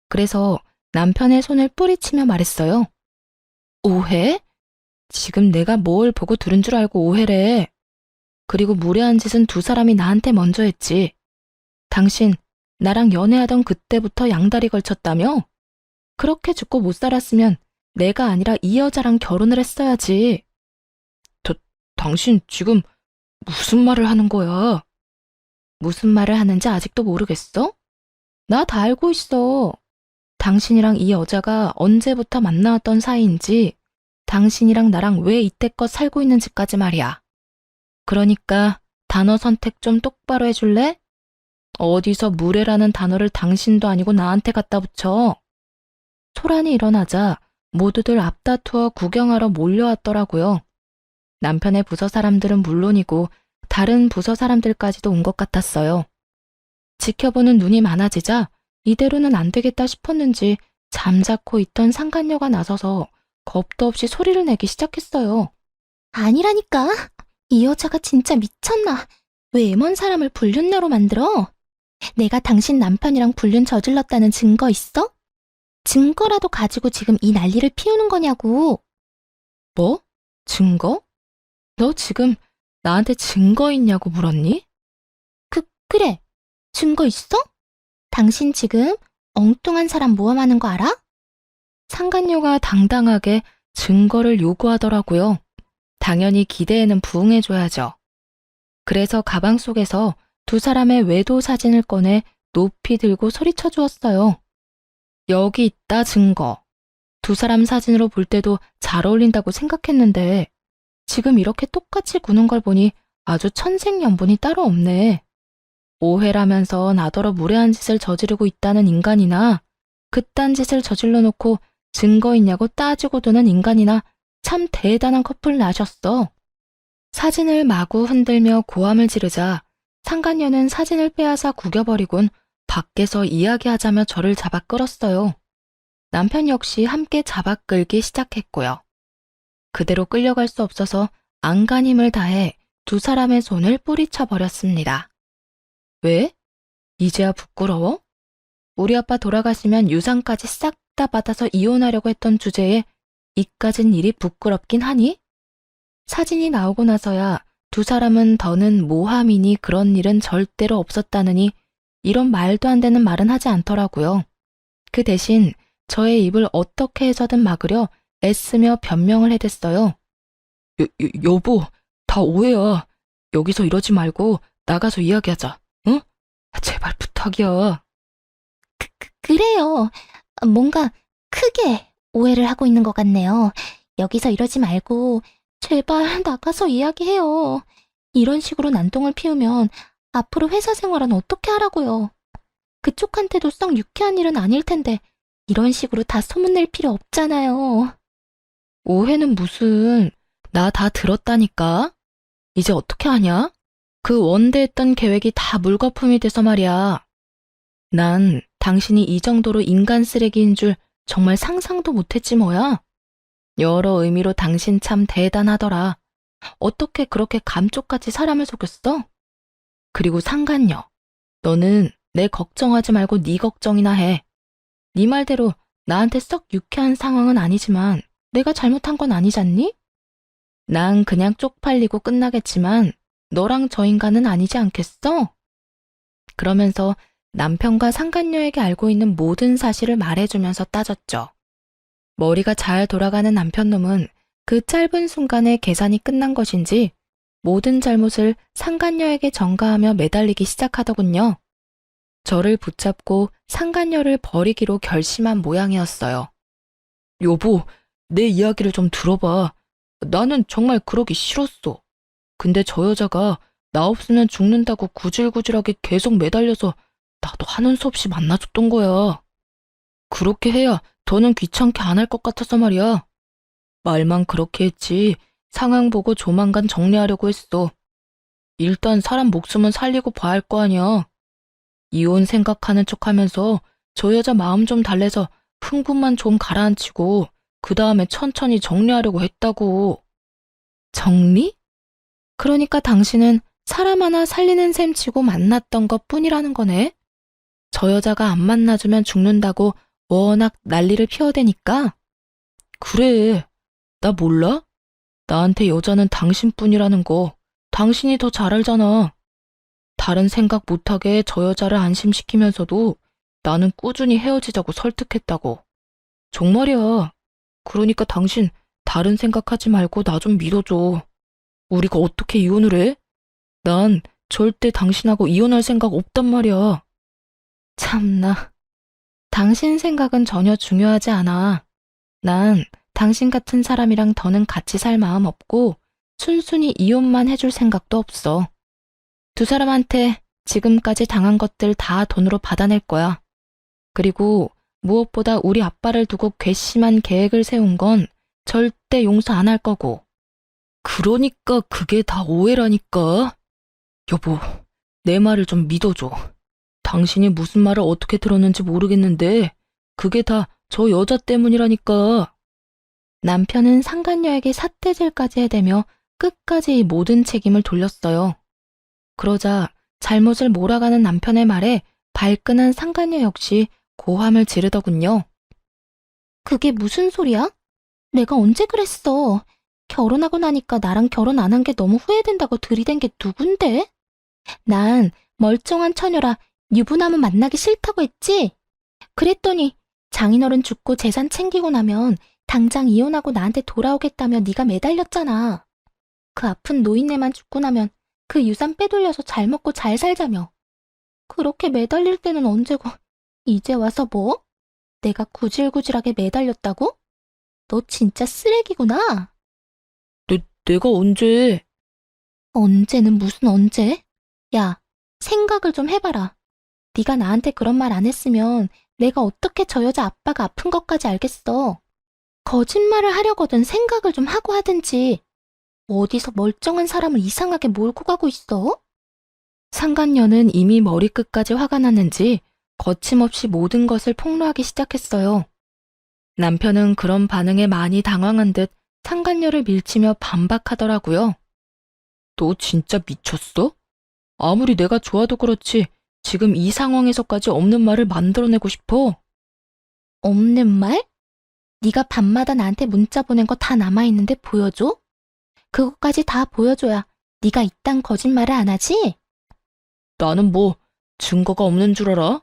그래서 남편의 손을 뿌리치며 말했어요. 오해? 지금 내가 뭘 보고 들은 줄 알고 오해래. 그리고 무례한 짓은 두 사람이 나한테 먼저 했지. 당신 나랑 연애하던 그때부터 양다리 걸쳤다며? 그렇게 죽고 못 살았으면 내가 아니라 이 여자랑 결혼을 했어야지. 당신 지금 무슨 말을 하는 거야? 무슨 말을 하는지 아직도 모르겠어? 나 다 알고 있어. 당신이랑 이 여자가 언제부터 만나왔던 사이인지, 당신이랑 나랑 왜 이때껏 살고 있는지까지 말이야. 그러니까 단어 선택 좀 똑바로 해줄래? 어디서 무례라는 단어를 당신도 아니고 나한테 갖다 붙여. 소란이 일어나자 모두들 앞다투어 구경하러 몰려왔더라고요. 남편의 부서 사람들은 물론이고 다른 부서 사람들까지도 온 것 같았어요. 지켜보는 눈이 많아지자 이대로는 안 되겠다 싶었는지 잠자코 있던 상간녀가 나서서 겁도 없이 소리를 내기 시작했어요. 아니라니까. 이 여자가 진짜 미쳤나? 왜 애먼 사람을 불륜녀로 만들어? 내가 당신 남편이랑 불륜 저질렀다는 증거 있어? 증거라도 가지고 지금 이 난리를 피우는 거냐고. 뭐? 증거? 너 지금 나한테 증거 있냐고 물었니? 그래. 증거 있어? 당신 지금 엉뚱한 사람 모함하는 거 알아? 상간녀가 당당하게 증거를 요구하더라고요. 당연히 기대에는 부응해줘야죠. 그래서 가방 속에서 두 사람의 외도 사진을 꺼내 높이 들고 소리쳐 주었어요. 여기 있다 증거. 두 사람 사진으로 볼 때도 잘 어울린다고 생각했는데 지금 이렇게 똑같이 구는 걸 보니 아주 천생연분이 따로 없네. 오해라면서 나더러 무례한 짓을 저지르고 있다는 인간이나 그딴 짓을 저질러 놓고 증거 있냐고 따지고 도는 인간이나 참 대단한 커플 나셨어. 사진을 마구 흔들며 고함을 지르자 상간녀는 사진을 빼앗아 구겨버리곤 밖에서 이야기하자며 저를 잡아 끌었어요. 남편 역시 함께 잡아 끌기 시작했고요. 그대로 끌려갈 수 없어서 안간힘을 다해 두 사람의 손을 뿌리쳐 버렸습니다. 왜? 이제야 부끄러워? 우리 아빠 돌아가시면 유산까지 싹 다 받아서 이혼하려고 했던 주제에 이까진 일이 부끄럽긴 하니? 사진이 나오고 나서야 두 사람은 더는 모함이니 그런 일은 절대로 없었다느니 이런 말도 안 되는 말은 하지 않더라고요. 그 대신 저의 입을 어떻게 해서든 막으려 애쓰며 변명을 해댔어요. 여보, 다 오해야. 여기서 이러지 말고 나가서 이야기하자. 응? 제발 부탁이야. 그래요. 뭔가 크게 오해를 하고 있는 것 같네요. 여기서 이러지 말고 제발 나가서 이야기해요. 이런 식으로 난동을 피우면 앞으로 회사 생활은 어떻게 하라고요. 그쪽한테도 썩 유쾌한 일은 아닐 텐데 이런 식으로 다 소문낼 필요 없잖아요. 오해는 무슨, 나 다 들었다니까? 이제 어떻게 하냐? 그 원대했던 계획이 다 물거품이 돼서 말이야. 난 당신이 이 정도로 인간 쓰레기인 줄 정말 상상도 못했지 뭐야. 여러 의미로 당신 참 대단하더라. 어떻게 그렇게 감쪽같이 사람을 속였어? 그리고 상간녀, 너는 내 걱정하지 말고 네 걱정이나 해. 네 말대로 나한테 썩 유쾌한 상황은 아니지만 내가 잘못한 건 아니잖니? 난 그냥 쪽팔리고 끝나겠지만 너랑 저 인간은 아니지 않겠어? 그러면서 남편과 상간녀에게 알고 있는 모든 사실을 말해주면서 따졌죠. 머리가 잘 돌아가는 남편놈은 그 짧은 순간에 계산이 끝난 것인지 모든 잘못을 상간녀에게 전가하며 매달리기 시작하더군요. 저를 붙잡고 상간녀를 버리기로 결심한 모양이었어요. 여보, 내 이야기를 좀 들어봐. 나는 정말 그러기 싫었어. 근데 저 여자가 나 없으면 죽는다고 구질구질하게 계속 매달려서 나도 하는 수 없이 만나줬던 거야. 그렇게 해야 더는 귀찮게 안 할 것 같아서 말이야. 말만 그렇게 했지 상황 보고 조만간 정리하려고 했어. 일단 사람 목숨은 살리고 봐야 할 거 아니야. 이혼 생각하는 척하면서 저 여자 마음 좀 달래서 흥분만 좀 가라앉히고 그 다음에 천천히 정리하려고 했다고. 정리? 그러니까 당신은 사람 하나 살리는 셈 치고 만났던 것 뿐이라는 거네. 저 여자가 안 만나주면 죽는다고 워낙 난리를 피워대니까. 그래, 나 몰라? 나한테 여자는 당신뿐이라는 거 당신이 더 잘 알잖아. 다른 생각 못하게 저 여자를 안심시키면서도 나는 꾸준히 헤어지자고 설득했다고. 정말이야. 그러니까 당신 다른 생각하지 말고 나 좀 믿어줘. 우리가 어떻게 이혼을 해? 난 절대 당신하고 이혼할 생각 없단 말이야. 참나. 당신 생각은 전혀 중요하지 않아. 난 당신 같은 사람이랑 더는 같이 살 마음 없고 순순히 이혼만 해줄 생각도 없어. 두 사람한테 지금까지 당한 것들 다 돈으로 받아낼 거야. 그리고 무엇보다 우리 아빠를 두고 괘씸한 계획을 세운 건 절대 용서 안 할 거고. 그러니까 그게 다 오해라니까. 여보, 내 말을 좀 믿어줘. 당신이 무슨 말을 어떻게 들었는지 모르겠는데 그게 다 저 여자 때문이라니까. 남편은 상간녀에게 삿대질까지 해대며 끝까지 이 모든 책임을 돌렸어요. 그러자 잘못을 몰아가는 남편의 말에 발끈한 상간녀 역시 고함을 지르더군요. 그게 무슨 소리야? 내가 언제 그랬어? 결혼하고 나니까 나랑 결혼 안 한 게 너무 후회된다고 들이댄 게 누군데? 난 멀쩡한 처녀라 유부남은 만나기 싫다고 했지? 그랬더니 장인어른 죽고 재산 챙기고 나면 당장 이혼하고 나한테 돌아오겠다며 네가 매달렸잖아. 그 아픈 노인네만 죽고 나면 그 유산 빼돌려서 잘 먹고 잘 살자며. 그렇게 매달릴 때는 언제고 이제 와서 뭐? 내가 구질구질하게 매달렸다고? 너 진짜 쓰레기구나. 내가 언제? 언제는 무슨 언제? 야, 생각을 좀 해봐라. 네가 나한테 그런 말 안 했으면 내가 어떻게 저 여자 아빠가 아픈 것까지 알겠어. 거짓말을 하려거든 생각을 좀 하고 하든지. 어디서 멀쩡한 사람을 이상하게 몰고 가고 있어? 상간녀는 이미 머리끝까지 화가 났는지 거침없이 모든 것을 폭로하기 시작했어요. 남편은 그런 반응에 많이 당황한 듯 상간녀를 밀치며 반박하더라고요. 너 진짜 미쳤어? 아무리 내가 좋아도 그렇지 지금 이 상황에서까지 없는 말을 만들어내고 싶어? 없는 말? 네가 밤마다 나한테 문자 보낸 거 다 남아있는데 보여줘? 그것까지 다 보여줘야 네가 이딴 거짓말을 안 하지? 나는 뭐 증거가 없는 줄 알아?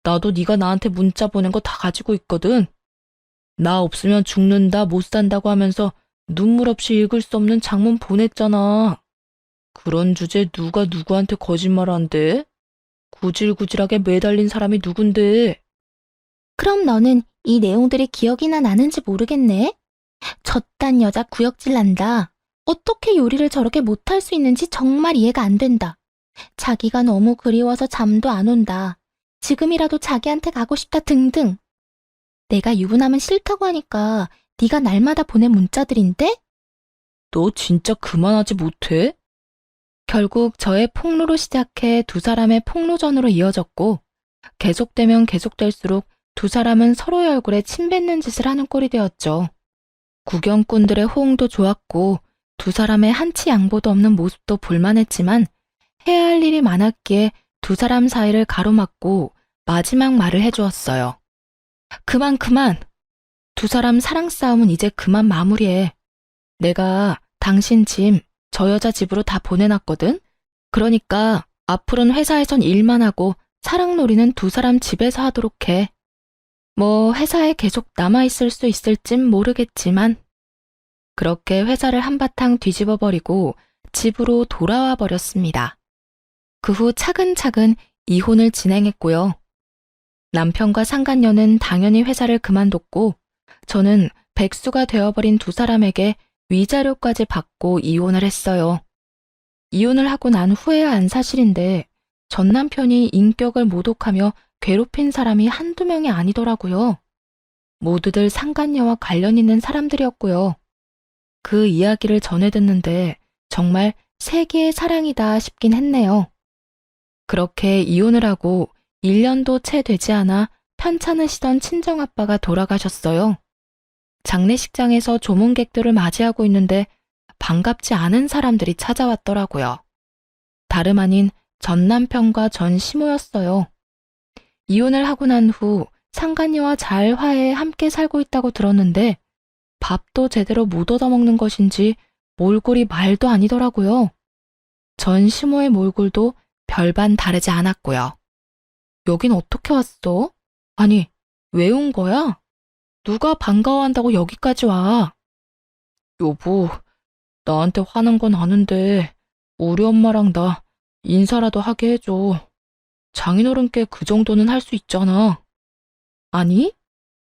나도 네가 나한테 문자 보낸 거 다 가지고 있거든. 나 없으면 죽는다 못 산다고 하면서 눈물 없이 읽을 수 없는 장문 보냈잖아. 그런 주제 누가 누구한테 거짓말 한대? 구질구질하게 매달린 사람이 누군데? 그럼 너는 이 내용들이 기억이나 나는지 모르겠네? 저딴 여자 구역질 난다. 어떻게 요리를 저렇게 못할 수 있는지 정말 이해가 안 된다. 자기가 너무 그리워서 잠도 안 온다. 지금이라도 자기한테 가고 싶다 등등. 내가 유부남은 싫다고 하니까 네가 날마다 보낸 문자들인데? 너 진짜 그만하지 못해? 결국 저의 폭로로 시작해 두 사람의 폭로전으로 이어졌고 계속되면 계속될수록 두 사람은 서로의 얼굴에 침 뱉는 짓을 하는 꼴이 되었죠. 구경꾼들의 호응도 좋았고 두 사람의 한치 양보도 없는 모습도 볼만했지만 해야 할 일이 많았기에 두 사람 사이를 가로막고 마지막 말을 해주었어요. 그만. 두 사람 사랑 싸움은 이제 그만 마무리해. 내가 당신 짐 저 여자 집으로 다 보내놨거든? 그러니까 앞으로는 회사에선 일만 하고 사랑놀이는 두 사람 집에서 하도록 해. 뭐 회사에 계속 남아있을 수 있을진 모르겠지만 그렇게 회사를 한바탕 뒤집어 버리고 집으로 돌아와 버렸습니다. 그 후 차근차근 이혼을 진행했고요. 남편과 상간녀는 당연히 회사를 그만뒀고 저는 백수가 되어버린 두 사람에게 위자료까지 받고 이혼을 했어요. 이혼을 하고 난 후에야 안 사실인데 전 남편이 인격을 모독하며 괴롭힌 사람이 한두 명이 아니더라고요. 모두들 상간녀와 관련 있는 사람들이었고요. 그 이야기를 전해 듣는데 정말 세계의 사랑이다 싶긴 했네요. 그렇게 이혼을 하고 1년도 채 되지 않아 편찮으시던 친정아빠가 돌아가셨어요. 장례식장에서 조문객들을 맞이하고 있는데 반갑지 않은 사람들이 찾아왔더라고요. 다름 아닌 전 남편과 전 시모였어요. 이혼을 하고 난 후 상간녀와 잘 화해해 함께 살고 있다고 들었는데 밥도 제대로 못 얻어먹는 것인지 몰골이 말도 아니더라고요. 전 시모의 몰골도 별반 다르지 않았고요. 여긴 어떻게 왔어? 아니, 왜 온 거야? 누가 반가워한다고 여기까지 와? 여보, 나한테 화난 건 아는데 우리 엄마랑 나 인사라도 하게 해줘. 장인어른께 그 정도는 할 수 있잖아. 아니,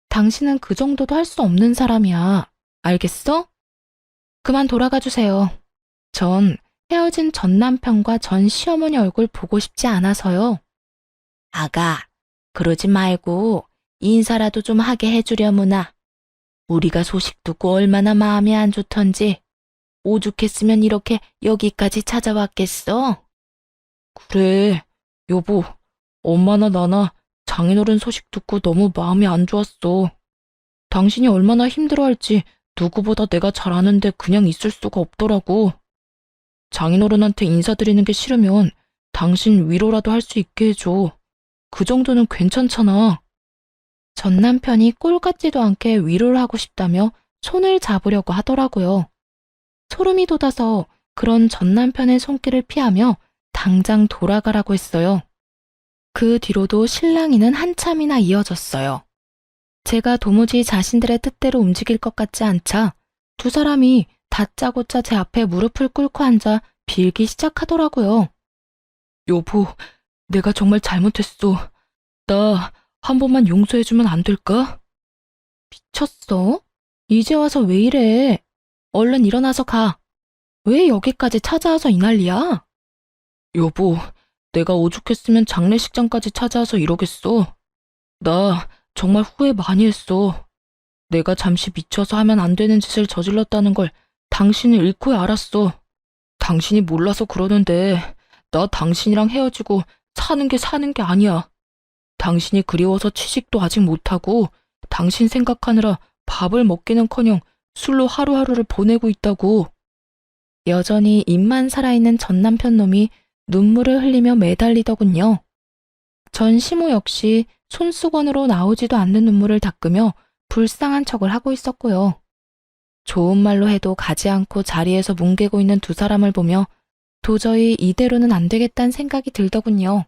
당신은 그 정도도 할 수 없는 사람이야. 알겠어? 그만 돌아가 주세요. 전 헤어진 전 남편과 전 시어머니 얼굴 보고 싶지 않아서요. 아가, 그러지 말고 인사라도 좀 하게 해주려무나. 우리가 소식 듣고 얼마나 마음이 안 좋던지 오죽했으면 이렇게 여기까지 찾아왔겠어? 그래, 여보, 엄마나 나나 장인어른 소식 듣고 너무 마음이 안 좋았어. 당신이 얼마나 힘들어할지 누구보다 내가 잘 아는데 그냥 있을 수가 없더라고. 장인어른한테 인사드리는 게 싫으면 당신 위로라도 할 수 있게 해줘. 그 정도는 괜찮잖아. 전 남편이 꼴 같지도 않게 위로를 하고 싶다며 손을 잡으려고 하더라고요. 소름이 돋아서 그런 전 남편의 손길을 피하며 당장 돌아가라고 했어요. 그 뒤로도 실랑이는 한참이나 이어졌어요. 제가 도무지 자신들의 뜻대로 움직일 것 같지 않자 두 사람이 다짜고짜 제 앞에 무릎을 꿇고 앉아 빌기 시작하더라고요. 여보, 내가 정말 잘못했어. 나 한 번만 용서해주면 안 될까? 미쳤어? 이제 와서 왜 이래? 얼른 일어나서 가. 왜 여기까지 찾아와서 이 난리야? 여보, 내가 오죽했으면 장례식장까지 찾아와서 이러겠어. 나 정말 후회 많이 했어. 내가 잠시 미쳐서 하면 안 되는 짓을 저질렀다는 걸 당신이 잃고야 알았어. 당신이 몰라서 그러는데 나 당신이랑 헤어지고 사는 게 아니야. 당신이 그리워서 취직도 아직 못하고 당신 생각하느라 밥을 먹기는커녕 술로 하루하루를 보내고 있다고. 여전히 입만 살아있는 전 남편 놈이 눈물을 흘리며 매달리더군요. 전 시모 역시 손수건으로 나오지도 않는 눈물을 닦으며 불쌍한 척을 하고 있었고요. 좋은 말로 해도 가지 않고 자리에서 뭉개고 있는 두 사람을 보며 도저히 이대로는 안 되겠다는 생각이 들더군요.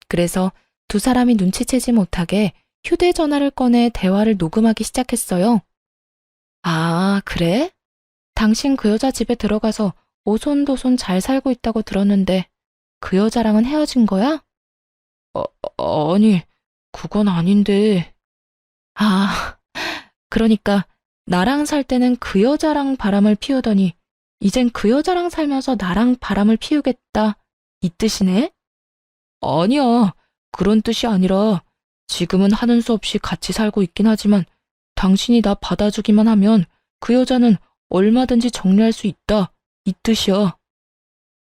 그래서 두 사람이 눈치채지 못하게 휴대전화를 꺼내 대화를 녹음하기 시작했어요. 아, 그래? 당신 그 여자 집에 들어가서 오손도손 잘 살고 있다고 들었는데 그 여자랑은 헤어진 거야? 아니, 그건 아닌데. 아, 그러니까 나랑 살 때는 그 여자랑 바람을 피우더니 이젠 그 여자랑 살면서 나랑 바람을 피우겠다. 이 뜻이네? 아니야. 그런 뜻이 아니라 지금은 하는 수 없이 같이 살고 있긴 하지만 당신이 나 받아주기만 하면 그 여자는 얼마든지 정리할 수 있다. 이 뜻이야.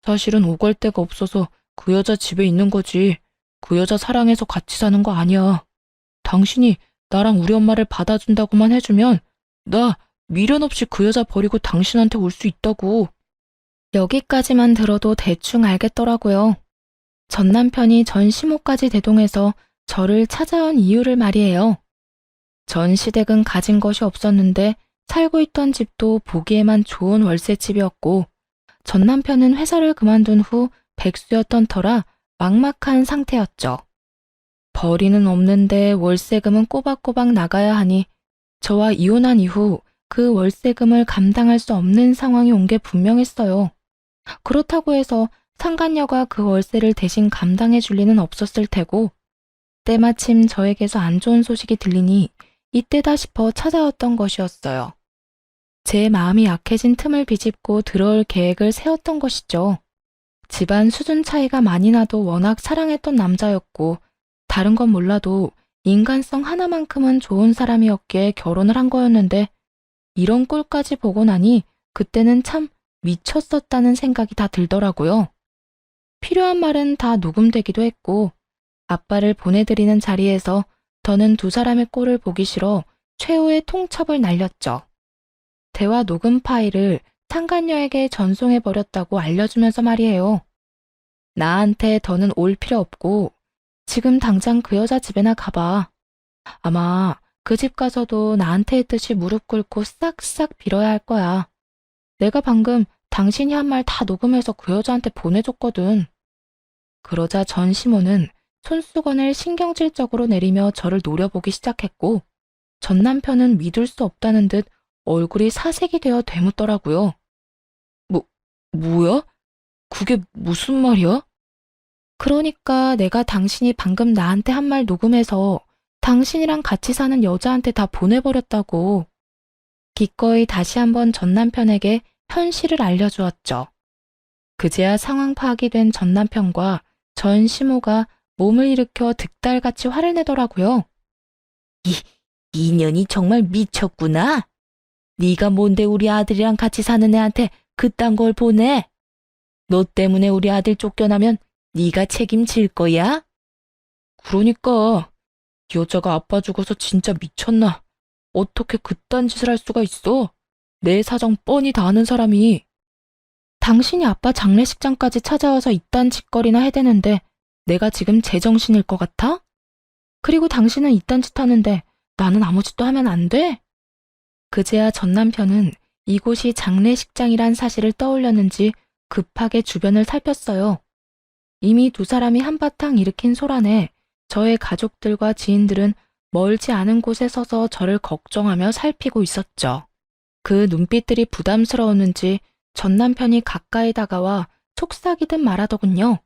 사실은 오갈 데가 없어서 그 여자 집에 있는 거지. 그 여자 사랑해서 같이 사는 거 아니야. 당신이 나랑 우리 엄마를 받아준다고만 해주면 나 미련 없이 그 여자 버리고 당신한테 올 수 있다고. 여기까지만 들어도 대충 알겠더라고요. 전 남편이 전 시모까지 대동해서 저를 찾아온 이유를 말이에요. 전 시댁은 가진 것이 없었는데 살고 있던 집도 보기에만 좋은 월세집이었고 전 남편은 회사를 그만둔 후 백수였던 터라 막막한 상태였죠. 벌이는 없는데 월세금은 꼬박꼬박 나가야 하니 저와 이혼한 이후 그 월세금을 감당할 수 없는 상황이 온 게 분명했어요. 그렇다고 해서 상간녀가 그 월세를 대신 감당해 줄 리는 없었을 테고 때마침 저에게서 안 좋은 소식이 들리니 이때다 싶어 찾아왔던 것이었어요. 제 마음이 약해진 틈을 비집고 들어올 계획을 세웠던 것이죠. 집안 수준 차이가 많이 나도 워낙 사랑했던 남자였고 다른 건 몰라도 인간성 하나만큼은 좋은 사람이었기에 결혼을 한 거였는데 이런 꼴까지 보고 나니 그때는 참 미쳤었다는 생각이 다 들더라고요. 필요한 말은 다 녹음되기도 했고 아빠를 보내드리는 자리에서 더는 두 사람의 꼴을 보기 싫어 최후의 통첩을 날렸죠. 대화 녹음 파일을 상간녀에게 전송해버렸다고 알려주면서 말이에요. 나한테 더는 올 필요 없고 지금 당장 그 여자 집에나 가봐. 아마 그 집 가서도 나한테 했듯이 무릎 꿇고 싹싹 빌어야 할 거야. 내가 방금 당신이 한 말 다 녹음해서 그 여자한테 보내줬거든. 그러자 전시모는 손수건을 신경질적으로 내리며 저를 노려보기 시작했고 전 남편은 믿을 수 없다는 듯 얼굴이 사색이 되어 되묻더라고요. 뭐야? 그게 무슨 말이야? 그러니까 내가 당신이 방금 나한테 한 말 녹음해서 당신이랑 같이 사는 여자한테 다 보내버렸다고. 기꺼이 다시 한번 전 남편에게 현실을 알려주었죠. 그제야 상황 파악이 된 전 남편과 전 시모가 몸을 일으켜 득달같이 화를 내더라고요. 이년이 정말 미쳤구나. 네가 뭔데 우리 아들이랑 같이 사는 애한테 그딴 걸 보내? 너 때문에 우리 아들 쫓겨나면 네가 책임질 거야? 그러니까 여자가 아빠 죽어서 진짜 미쳤나? 어떻게 그딴 짓을 할 수가 있어? 내 사정 뻔히 다 아는 사람이. 당신이 아빠 장례식장까지 찾아와서 이딴 짓거리나 해대는데 내가 지금 제정신일 것 같아? 그리고 당신은 이딴 짓 하는데 나는 아무 짓도 하면 안 돼? 그제야 전 남편은 이곳이 장례식장이란 사실을 떠올렸는지 급하게 주변을 살폈어요. 이미 두 사람이 한바탕 일으킨 소란에 저의 가족들과 지인들은 멀지 않은 곳에 서서 저를 걱정하며 살피고 있었죠. 그 눈빛들이 부담스러웠는지 전 남편이 가까이 다가와 속삭이듯 말하더군요.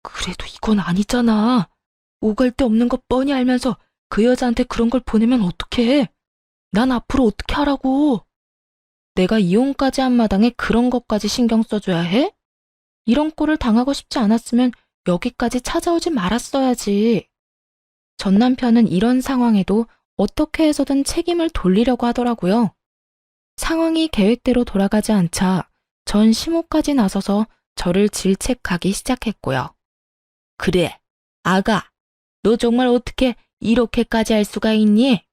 그래도 이건 아니잖아. 오갈 데 없는 거 뻔히 알면서 그 여자한테 그런 걸 보내면 어떡해? 난 앞으로 어떻게 하라고? 내가 이혼까지 한 마당에 그런 것까지 신경 써줘야 해? 이런 꼴을 당하고 싶지 않았으면 여기까지 찾아오지 말았어야지. 전 남편은 이런 상황에도 어떻게 해서든 책임을 돌리려고 하더라고요. 상황이 계획대로 돌아가지 않자 전 시모까지 나서서 저를 질책하기 시작했고요. 그래, 아가, 너 정말 어떻게 이렇게까지 할 수가 있니?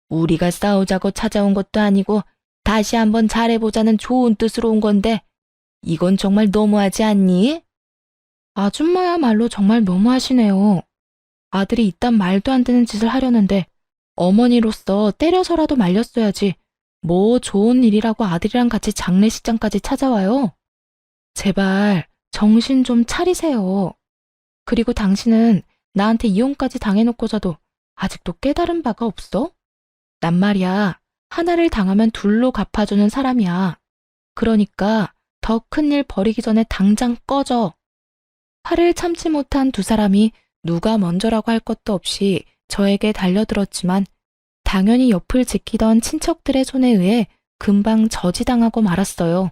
우리가 싸우자고 찾아온 것도 아니고 다시 한번 잘해보자는 좋은 뜻으로 온 건데 이건 정말 너무하지 않니? 아줌마야말로 정말 너무하시네요. 아들이 이딴 말도 안 되는 짓을 하려는데 어머니로서 때려서라도 말렸어야지. 뭐 좋은 일이라고 아들이랑 같이 장례식장까지 찾아와요. 제발 정신 좀 차리세요. 그리고 당신은 나한테 이혼까지 당해놓고서도 아직도 깨달은 바가 없어? 난 말이야, 하나를 당하면 둘로 갚아주는 사람이야. 그러니까 더 큰일 벌이기 전에 당장 꺼져. 화를 참지 못한 두 사람이 누가 먼저라고 할 것도 없이 저에게 달려들었지만 당연히 옆을 지키던 친척들의 손에 의해 금방 저지당하고 말았어요.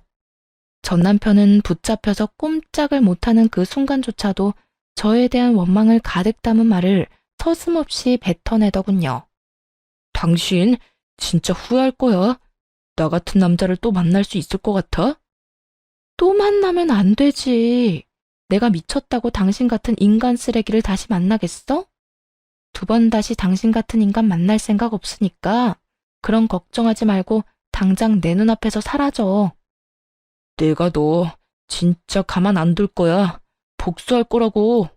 전 남편은 붙잡혀서 꼼짝을 못하는 그 순간조차도 저에 대한 원망을 가득 담은 말을 서슴없이 뱉어내더군요. 당신 진짜 후회할 거야. 나 같은 남자를 또 만날 수 있을 것 같아? 또 만나면 안 되지. 내가 미쳤다고 당신 같은 인간 쓰레기를 다시 만나겠어? 두 번 다시 당신 같은 인간 만날 생각 없으니까 그런 걱정하지 말고 당장 내 눈앞에서 사라져. 내가 너 진짜 가만 안 둘 거야. 복수할 거라고.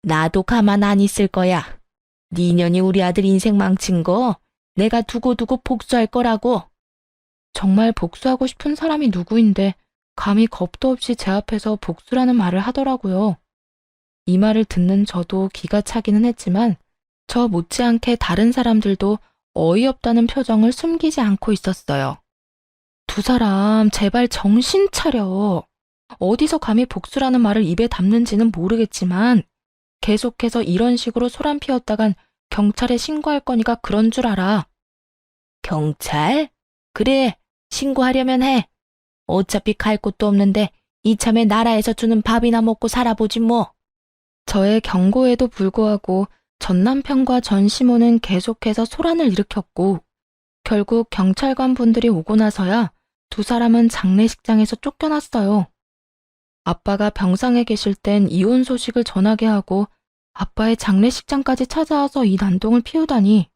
나도 가만 안 있을 거야. 네 년이 우리 아들 인생 망친 거 내가 두고두고 복수할 거라고. 정말 복수하고 싶은 사람이 누구인데 감히 겁도 없이 제 앞에서 복수라는 말을 하더라고요. 이 말을 듣는 저도 기가 차기는 했지만 저 못지않게 다른 사람들도 어이없다는 표정을 숨기지 않고 있었어요. 두 사람 제발 정신 차려. 어디서 감히 복수라는 말을 입에 담는지는 모르겠지만 계속해서 이런 식으로 소란 피웠다간 경찰에 신고할 거니까 그런 줄 알아. 경찰? 그래, 신고하려면 해. 어차피 갈 곳도 없는데 이참에 나라에서 주는 밥이나 먹고 살아보지 뭐. 저의 경고에도 불구하고 전 남편과 전 시모는 계속해서 소란을 일으켰고 결국 경찰관 분들이 오고 나서야 두 사람은 장례식장에서 쫓겨났어요. 아빠가 병상에 계실 땐 이혼 소식을 전하게 하고 아빠의 장례식장까지 찾아와서 이 난동을 피우다니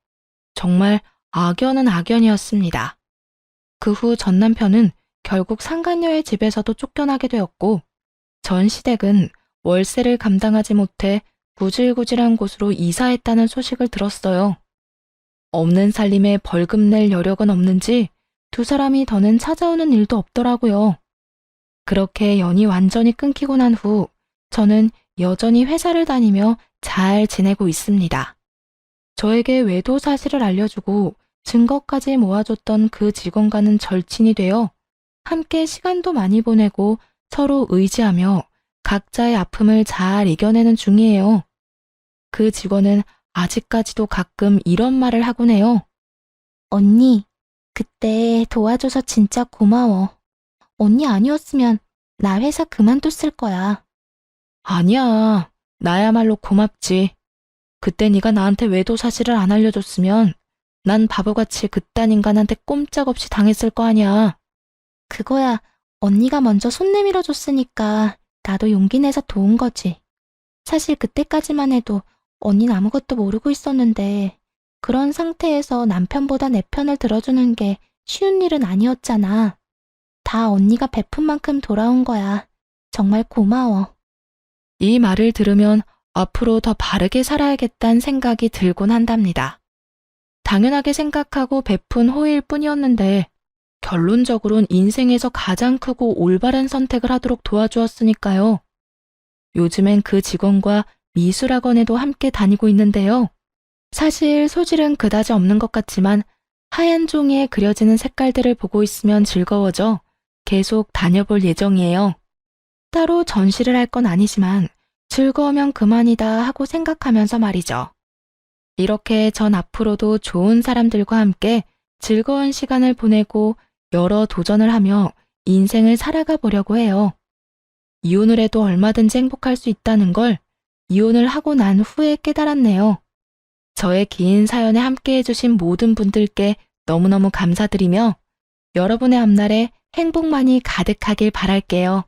정말 악연은 악연이었습니다. 그 후 전 남편은 결국 상간녀의 집에서도 쫓겨나게 되었고 전 시댁은 월세를 감당하지 못해 구질구질한 곳으로 이사했다는 소식을 들었어요. 없는 살림에 벌금 낼 여력은 없는지 두 사람이 더는 찾아오는 일도 없더라고요. 그렇게 연이 완전히 끊기고 난 후 저는 여전히 회사를 다니며 잘 지내고 있습니다. 저에게 외도 사실을 알려주고 증거까지 모아줬던 그 직원과는 절친이 되어 함께 시간도 많이 보내고 서로 의지하며 각자의 아픔을 잘 이겨내는 중이에요. 그 직원은 아직까지도 가끔 이런 말을 하곤 해요. 언니, 그때 도와줘서 진짜 고마워. 언니 아니었으면 나 회사 그만뒀을 거야. 아니야, 나야말로 고맙지. 그때 네가 나한테 외도 사실을 안 알려줬으면 난 바보같이 그딴 인간한테 꼼짝없이 당했을 거 아니야. 그거야 언니가 먼저 손 내밀어 줬으니까 나도 용기 내서 도운 거지. 사실 그때까지만 해도 언니는 아무것도 모르고 있었는데 그런 상태에서 남편보다 내 편을 들어주는 게 쉬운 일은 아니었잖아. 다 언니가 베푼 만큼 돌아온 거야. 정말 고마워. 이 말을 들으면 앞으로 더 바르게 살아야겠다는 생각이 들곤 한답니다. 당연하게 생각하고 베푼 호의일 뿐이었는데 결론적으론 인생에서 가장 크고 올바른 선택을 하도록 도와주었으니까요. 요즘엔 그 직원과 미술학원에도 함께 다니고 있는데요. 사실 소질은 그다지 없는 것 같지만 하얀 종이에 그려지는 색깔들을 보고 있으면 즐거워져 계속 다녀볼 예정이에요. 따로 전시를 할 건 아니지만 즐거우면 그만이다 하고 생각하면서 말이죠. 이렇게 전 앞으로도 좋은 사람들과 함께 즐거운 시간을 보내고 여러 도전을 하며 인생을 살아가 보려고 해요. 이혼을 해도 얼마든지 행복할 수 있다는 걸 이혼을 하고 난 후에 깨달았네요. 저의 긴 사연에 함께 해주신 모든 분들께 너무너무 감사드리며 여러분의 앞날에 행복만이 가득하길 바랄게요.